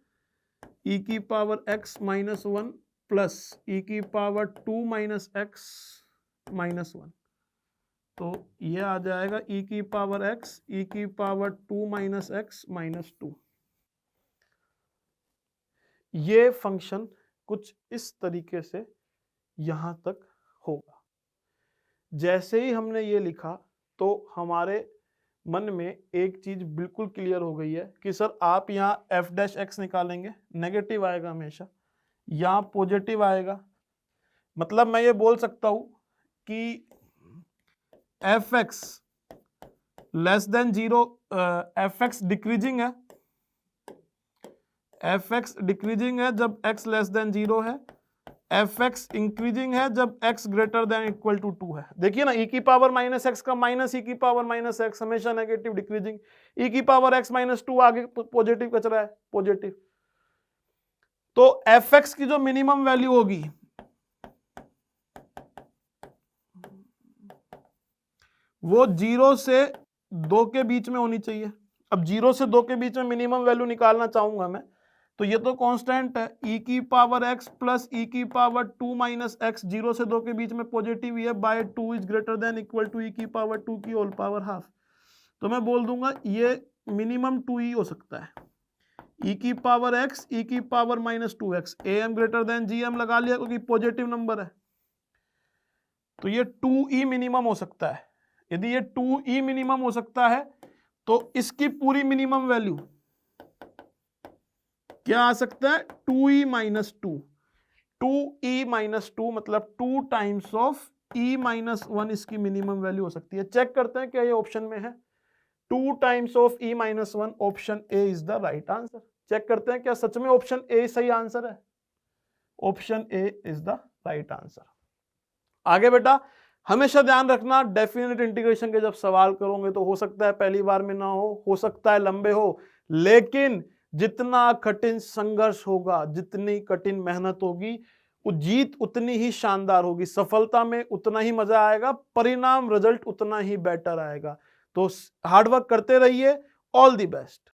e की power x minus 1 plus e की पावर 2 माइनस x माइनस 1। तो ये आ जाएगा e की पावर x e की पावर 2 माइनस x माइनस 2। ये फंक्शन कुछ इस तरीके से यहां तक होगा। जैसे ही हमने ये लिखा तो हमारे मन में एक चीज बिल्कुल क्लियर हो गई है कि सर आप यहाँ f डैश x निकालेंगे, नेगेटिव आएगा हमेशा, यहाँ पॉजिटिव आएगा। मतलब मैं ये बोल सकता हूं कि fx less than 0, fx decreasing है, fx डिक्रीजिंग है जब x लेस देन 0 है, fx इंक्रीजिंग है जब x greater than equal to 2 है। देखिए ना, e की पावर माइनस एक्स का माइनस e की पावर माइनस एक्स हमेशा नेगेटिव डिक्रीजिंग, e की पावर x माइनस 2 आगे पॉजिटिव कचरा है, पॉजिटिव। तो fx की जो मिनिमम वैल्यू होगी वो 0 से 2 के बीच में होनी चाहिए। अब 0 से 2 के बीच में मिनिमम वैल्यू निकालना चाहूंगा मैं, तो ये तो कांस्टेंट है, e की पावर x प्लस e की पावर 2 माइनस एक्स 0 से 2 के बीच में पॉजिटिव ही है, by 2 is greater than equal to e की पावर 2 की होल पावर हाफ। तो मैं बोल दूंगा ये मिनिमम 2 ही हो सकता है, e की पावर x e की power minus 2x, am greater than gm लगा लिया क्योंकि पॉजिटिव नंबर है, तो ये 2e मिनिमम हो सकता है। यदि ये 2e मिनिमम हो सकता है तो इसकी पूरी मिनिमम वैल्यू क्या आ सकता है, 2e माइनस 2, 2e माइनस 2 मतलब 2 टाइम्स ऑफ e माइनस 1 इसकी मिनिमम वैल्यू हो सकती है। चेक करते हैं क्या ये ऑप्शन में है, 2 times of e minus 1, option A is the right answer. Check करते हैं क्या सच में ऑप्शन ए सही आंसर है, option A is the right answer. आगे बेटा हमेशा ध्यान रखना, डेफिनेट इंटीग्रेशन के जब सवाल करोगे तो हो सकता है पहली बार में ना हो सकता है लंबे हो, लेकिन जितना कठिन संघर्ष होगा, जितनी कठिन मेहनत होगी, जीत उतनी ही शानदार होगी, सफलता में उतना ही मजा आएगा, परिणाम रिजल्ट उतना ही बेटर आएगा। तो हार्डवर्क करते रहिए, ऑल द बेस्ट।